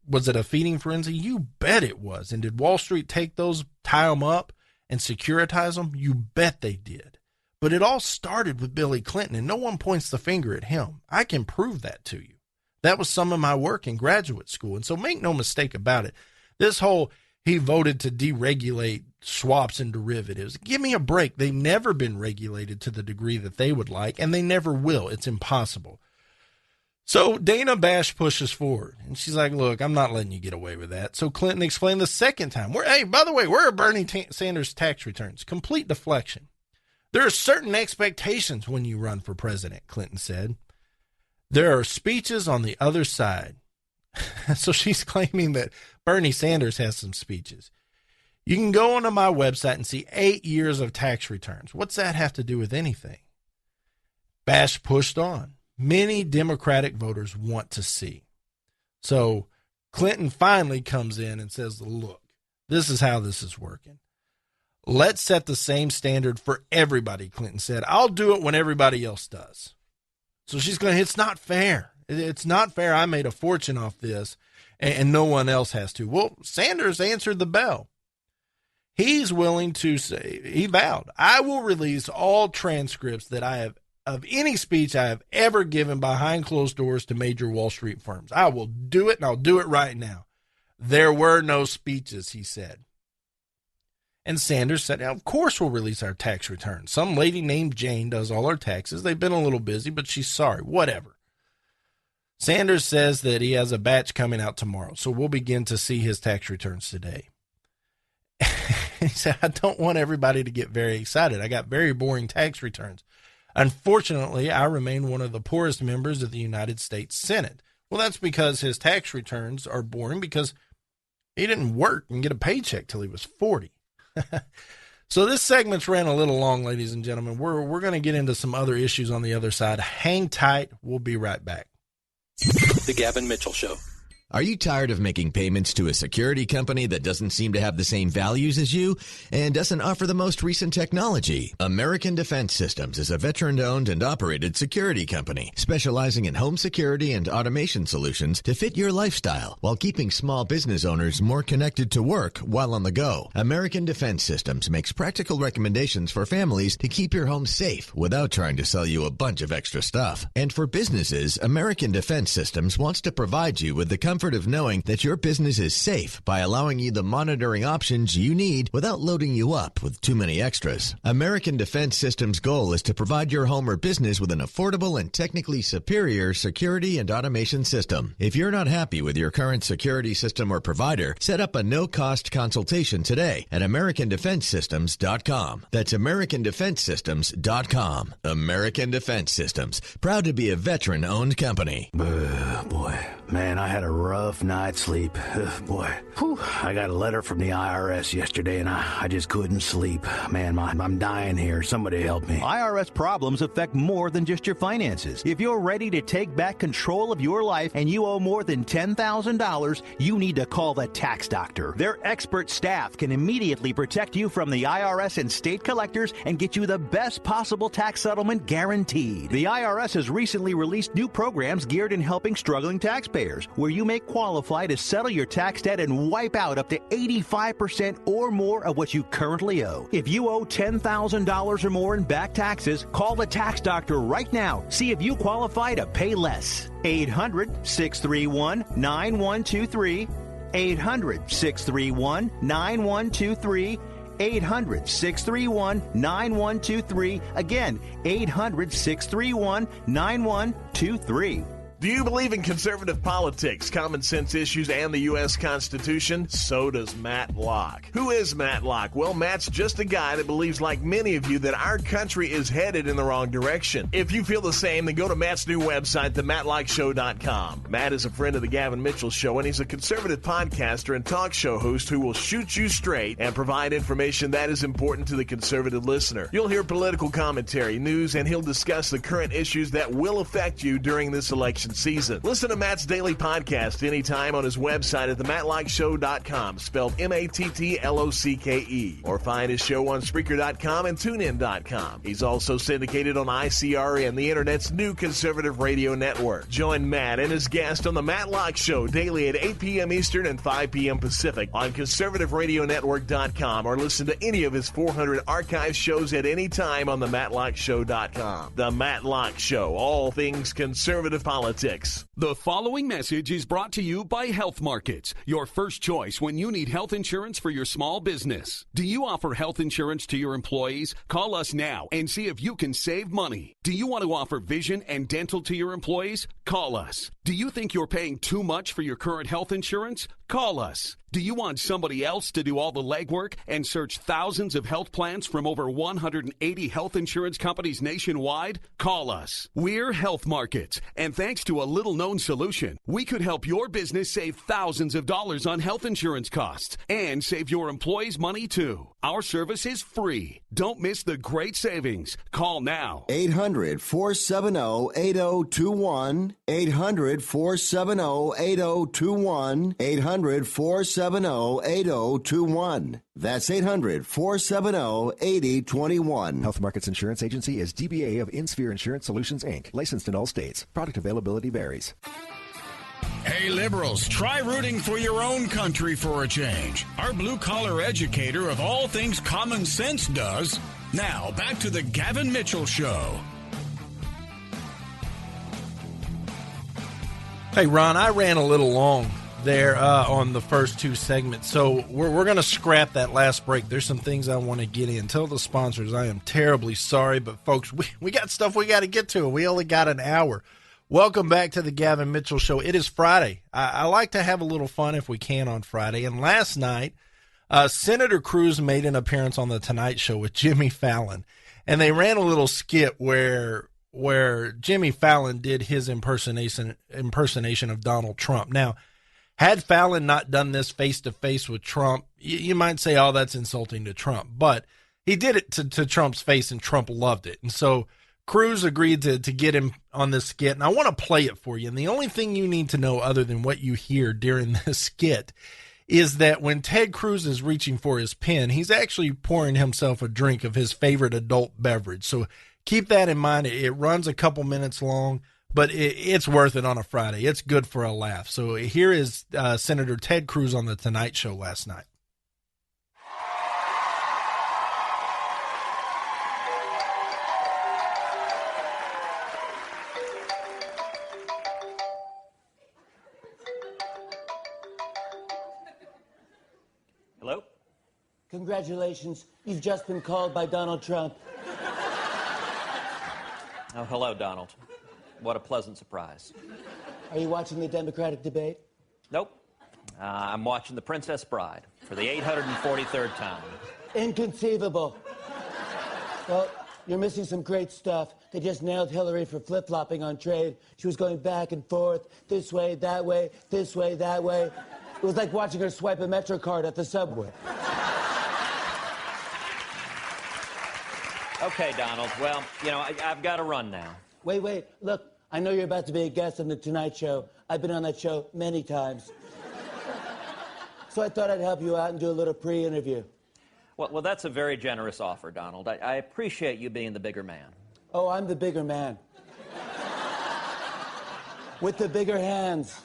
was it a feeding frenzy? You bet it was. And did Wall Street take those, tie them up, and securitize them? You bet they did. But it all started with Billy Clinton, and no one points the finger at him. I can prove that to you. That was some of my work in graduate school. And so make no mistake about it. This whole, he voted to deregulate swaps and derivatives. Give me a break. They've never been regulated to the degree that they would like, and they never will. It's impossible. So Dana Bash pushes forward, and she's like, look, I'm not letting you get away with that. So Clinton explained the second time. Hey, by the way, where are Bernie Sanders' tax returns? Complete deflection. There are certain expectations when you run for president, Clinton said. There are speeches on the other side. So she's claiming that Bernie Sanders has some speeches. You can go onto my website and see 8 years of tax returns. What's that have to do with anything? Bash pushed on. Many Democratic voters want to see. So Clinton finally comes in and says, look, this is how this is working. Let's set the same standard for everybody, Clinton said. I'll do it when everybody else does. So she's going, it's not fair. It's not fair. I made a fortune off this and no one else has to. Well, Sanders answered the bell. He's willing to say, he vowed, I will release all transcripts that I have of any speech I have ever given behind closed doors to major Wall Street firms. I will do it, and I'll do it right now. There were no speeches, he said. And Sanders said, of course we'll release our tax returns. Some lady named Jane does all our taxes. They've been a little busy, but she's sorry. Whatever. Sanders says that he has a batch coming out tomorrow, so we'll begin to see his tax returns today. He said, I don't want everybody to get very excited. I got very boring tax returns. Unfortunately, I remain one of the poorest members of the United States Senate. Well, that's because his tax returns are boring because he didn't work and get a paycheck till he was 40. So this segment's ran a little long, ladies and gentlemen. We're going to get into some other issues on the other side. Hang tight. We'll be right back. The Gavin Mitchell Show. Are you tired of making payments to a security company that doesn't seem to have the same values as you and doesn't offer the most recent technology? American Defense Systems is a veteran-owned and operated security company specializing in home security and automation solutions to fit your lifestyle while keeping small business owners more connected to work while on the go. American Defense Systems makes practical recommendations for families to keep your home safe without trying to sell you a bunch of extra stuff. And for businesses, American Defense Systems wants to provide you with the comfort of knowing that your business is safe by allowing you the monitoring options you need without loading you up with too many extras. American Defense Systems' goal is to provide your home or business with an affordable and technically superior security and automation system. If you're not happy with your current security system or provider, set up a no-cost consultation today at AmericanDefenseSystems.com. That's AmericanDefenseSystems.com. American Defense Systems, proud to be a veteran-owned company. Boy, man, I had a rough night's sleep. Boy, I got a letter from the IRS yesterday, and I just couldn't sleep. Man, I'm dying here. Somebody help me. IRS problems affect more than just your finances. If you're ready to take back control of your life and you owe more than $10,000, you need to call the Tax Doctor. Their expert staff can immediately protect you from the IRS and state collectors and get you the best possible tax settlement guaranteed. The IRS has recently released new programs geared in helping struggling taxpayers, where you may qualify to settle your tax debt and wipe out up to 85% or more of what you currently owe. If you owe $10,000 or more in back taxes, call the Tax Doctor right now. See if you qualify to pay less. 800-631-9123. 800-631-9123. 800-631-9123. Again, 800-631-9123. Do you believe in conservative politics, common sense issues, and the U.S. Constitution? So does Matt Locke. Who is Matt Locke? Well, Matt's just a guy that believes, like many of you, that our country is headed in the wrong direction. If you feel the same, then go to Matt's new website, themattlockshow.com. Matt is a friend of the Gavin Mitchell Show, and he's a conservative podcaster and talk show host who will shoot you straight and provide information that is important to the conservative listener. You'll hear political commentary, news, and he'll discuss the current issues that will affect you during this election season. Listen to Matt's daily podcast anytime on his website at themattlockshow.com, spelled M-A-T-T-L-O-C-K-E, or find his show on Spreaker.com and TuneIn.com. He's also syndicated on ICRN, the Internet's new conservative radio network. Join Matt and his guest on The Matt Locke Show daily at 8 p.m. Eastern and 5 p.m. Pacific on conservativeradionetwork.com, or listen to any of his 400 archive shows at any time on themattlockshow.com. The Matt Locke Show, all things conservative politics. The following message is brought to you by Health Markets, your first choice when you need health insurance for your small business. Do you offer health insurance to your employees? Call us now and see if you can save money. Do you want to offer vision and dental to your employees? Call us. Do you think you're paying too much for your current health insurance? Call us. Do you want somebody else to do all the legwork and search thousands of health plans from over 180 health insurance companies nationwide? Call us. We're Health Markets, and thanks to a little-known solution, we could help your business save thousands of dollars on health insurance costs and save your employees money, too. Our service is free. Don't miss the great savings. Call now. 800-470-8021. 800-470-8021. 800-470-8021. That's 800-470-8021. Health Markets Insurance Agency is DBA of InSphere Insurance Solutions, Inc., licensed in all states. Product availability varies. Hey, liberals, try rooting for your own country for a change. Our blue-collar educator of all things common sense does. Now, back to the Gavin Mitchell Show. Hey, Ron, I ran a little long there on the first two segments, so we're going to scrap that last break. There's some things I want to get in. Tell the sponsors I am terribly sorry, but folks, we got stuff we got to get to. We only got an hour. Welcome back to the Gavin Mitchell Show. It is Friday. I like to have a little fun if we can on Friday, and last night Senator Cruz made an appearance on The Tonight Show with Jimmy Fallon, and they ran a little skit where Jimmy Fallon did his impersonation of Donald Trump. Now, had Fallon not done this face-to-face with Trump, you might say, oh, that's insulting to Trump. But he did it to Trump's face, and Trump loved it. And so Cruz agreed to get him on this skit, and I want to play it for you. And the only thing you need to know other than what you hear during this skit is that when Ted Cruz is reaching for his pen, he's actually pouring himself a drink of his favorite adult beverage. So keep that in mind. It runs a couple minutes long, but it's worth it on a Friday. It's good for a laugh. So here is Senator Ted Cruz on The Tonight Show last night. Hello? Congratulations. You've just been called by Donald Trump. Oh, hello, Donald. What a pleasant surprise. Are you watching the Democratic debate? Nope. I'm watching The Princess Bride for the 843rd time. Inconceivable. Well, you're missing some great stuff. They just nailed Hillary for flip-flopping on trade. She was going back and forth, this way, that way, this way, that way. It was like watching her swipe a Metro card at the subway. Okay, Donald. Well, I've got to run now. Wait. Look, I know you're about to be a guest on The Tonight Show. I've been on that show many times. So I thought I'd help you out and do a little pre-interview. Well, that's a very generous offer, Donald. I appreciate you being the bigger man. Oh, I'm the bigger man. With the bigger hands.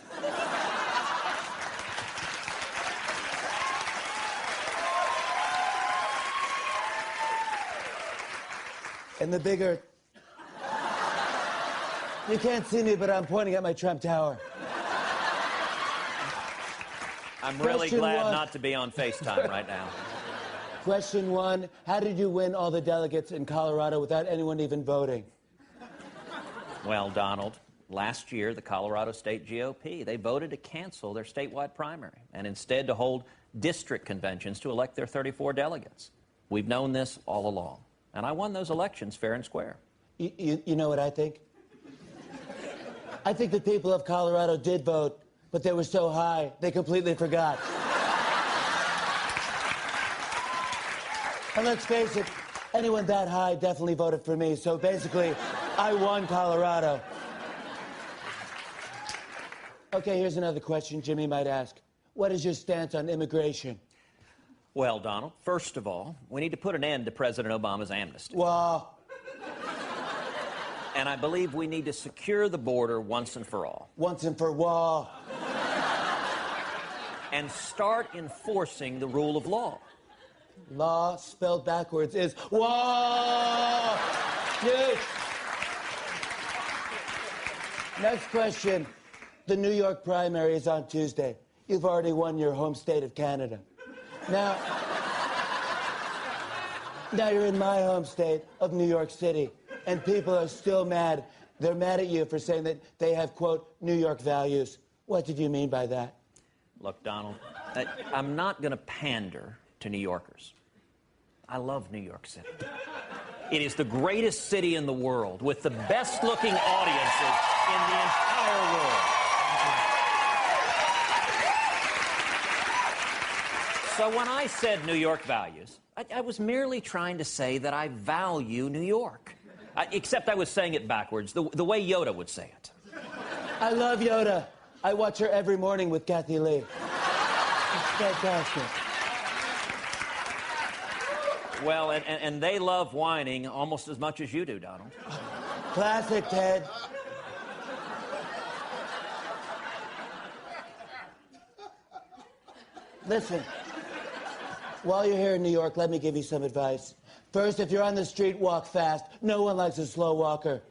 And the bigger... You can't see me, but I'm pointing at my Trump Tower. I'm really glad not to be on FaceTime right now. Question one, how did you win all the delegates in Colorado without anyone even voting? Well, Donald, Last year, the Colorado State GOP, they voted to cancel their statewide primary and instead to hold district conventions to elect their 34 delegates. We've known this all along, and I won those elections fair and square. You know what I think? I think the people of Colorado did vote, but they were so high, they completely forgot. And let's face it, anyone that high definitely voted for me, so basically, I won Colorado. Okay, here's another question Jimmy might ask. What is your stance on immigration? Well, Donald, first of all, we need to put an end to President Obama's amnesty. Well... And I believe we need to secure the border once and for all. Once and for all. And start enforcing the rule of law. Law spelled backwards is whoa! Dude. Next question. The New York primary is on Tuesday. You've already won your home state of Canada. Now you're in my home state of New York City, and people are still mad. They're mad at you for saying that they have, quote, New York values. What did you mean by that? Look, Donald, I'm not going to pander to New Yorkers. I love New York City. It is the greatest city in the world with the best-looking audiences in the entire world. So when I said New York values, I was merely trying to say that I value New York. Except I was saying it backwards, the way Yoda would say it. I love Yoda. I watch her every morning with Kathy Lee. It's fantastic. Well, and they love whining almost as much as you do, Donald. Classic, Ted. Listen, while you're here in New York, let me give you some advice. First, if you're on the street, walk fast. No one likes a slow walker.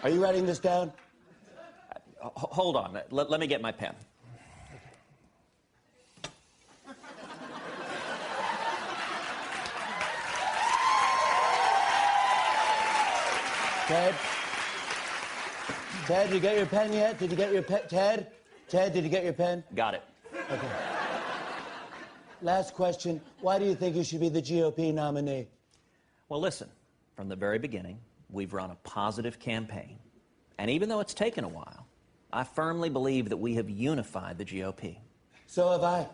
Are you writing this down? Hold on. Let me get my pen. Ted? Ted, did you get your pen yet? Did you get your pen? Ted? Ted, did you get your pen? Got it. Okay. Last question. Why do you think you should be the GOP nominee? Well, listen, from the very beginning, we've run a positive campaign. And even though it's taken a while, I firmly believe that we have unified the GOP. So have I.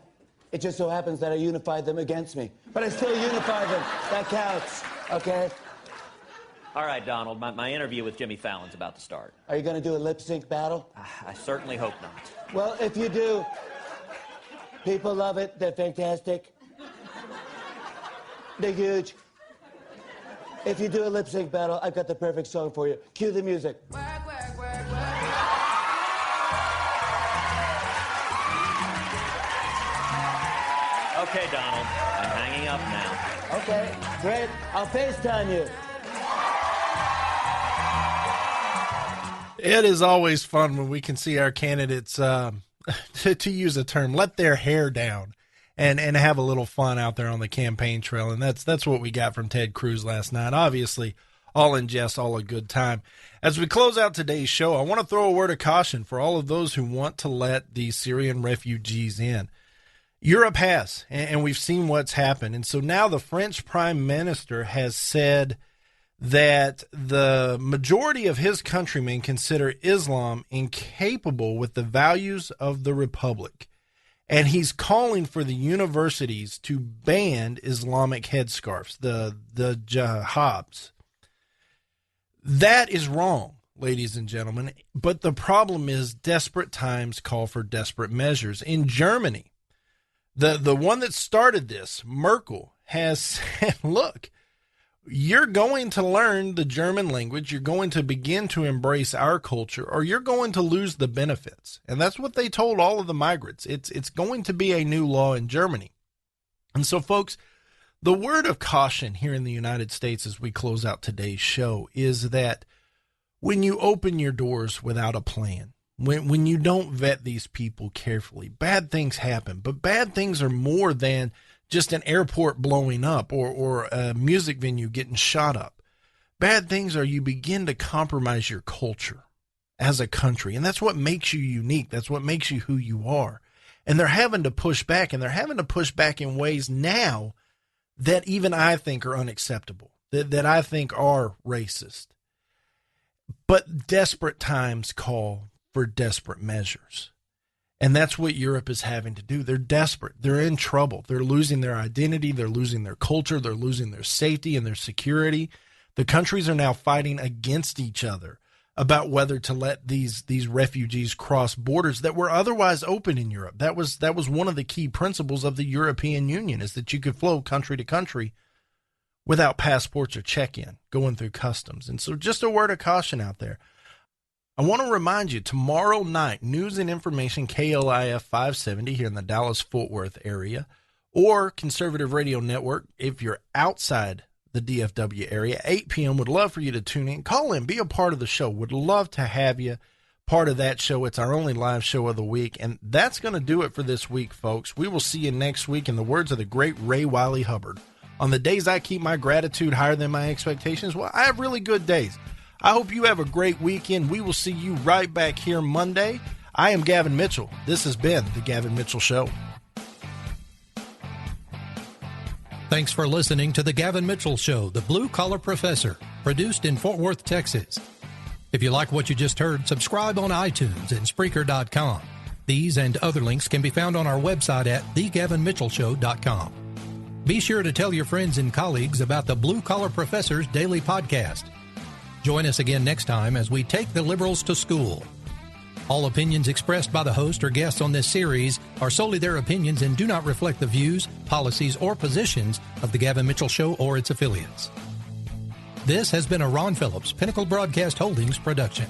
It just so happens that I unified them against me. But I still unify them. That counts, okay? All right, Donald, my interview with Jimmy Fallon's about to start. Are you going to do a lip-sync battle? I certainly hope not. Well, if you do, people love it. They're fantastic. They're huge. If you do a lip-sync battle, I've got the perfect song for you. Cue the music. Okay, Donald, I'm hanging up now. Okay, great. I'll FaceTime you. It is always fun when we can see our candidates, to use a term, let their hair down and have a little fun out there on the campaign trail. And that's what we got from Ted Cruz last night. Obviously, all in jest, all a good time. As we close out today's show, I want to throw a word of caution for all of those who want to let the Syrian refugees in. Europe has, and we've seen what's happened. And so now the French Prime Minister has said that the majority of his countrymen consider Islam incapable with the values of the Republic. And he's calling for the universities to ban Islamic headscarves, the jihadis. That is wrong, ladies and gentlemen. But the problem is desperate times call for desperate measures. In Germany, the one that started this, Merkel, has said, look, you're going to learn the German language, you're going to begin to embrace our culture, or you're going to lose the benefits. And that's what they told all of the migrants. It's going to be a new law in Germany. And so, folks, the word of caution here in the United States as we close out today's show is that when you open your doors without a plan, when you don't vet these people carefully, bad things happen. But bad things are more than just an airport blowing up or a music venue getting shot up. Bad things are you begin to compromise your culture as a country. And that's what makes you unique. That's what makes you who you are. And they're having to push back, and they're having to push back in ways now that even I think are unacceptable, that I think are racist. But desperate times call for desperate measures. And that's what Europe is having to do. They're desperate. They're in trouble. They're losing their identity. They're losing their culture. They're losing their safety and their security. The countries are now fighting against each other about whether to let these refugees cross borders that were otherwise open in Europe. That was one of the key principles of the European Union, is that you could flow country to country without passports or check-in, going through customs. And so just a word of caution out there. I want to remind you, tomorrow night, News and Information, KLIF 570 here in the Dallas-Fort Worth area, or Conservative Radio Network if you're outside the DFW area, 8 p.m. Would love for you to tune in. Call in. Be a part of the show. Would love to have you part of that show. It's our only live show of the week. And that's going to do it for this week, folks. We will see you next week, in the words of the great Ray Wiley Hubbard. On the days I keep my gratitude higher than my expectations, well, I have really good days. I hope you have a great weekend. We will see you right back here Monday. I am Gavin Mitchell. This has been The Gavin Mitchell Show. Thanks for listening to The Gavin Mitchell Show, the Blue Collar Professor, produced in Fort Worth, Texas. If you like what you just heard, subscribe on iTunes and Spreaker.com. These and other links can be found on our website at thegavinmitchellshow.com. Be sure to tell your friends and colleagues about the Blue Collar Professor's daily podcast. Join us again next time as we take the liberals to school. All opinions expressed by the host or guests on this series are solely their opinions and do not reflect the views, policies, or positions of The Gavin Mitchell Show or its affiliates. This has been a Ron Phillips, Pinnacle Broadcast Holdings production.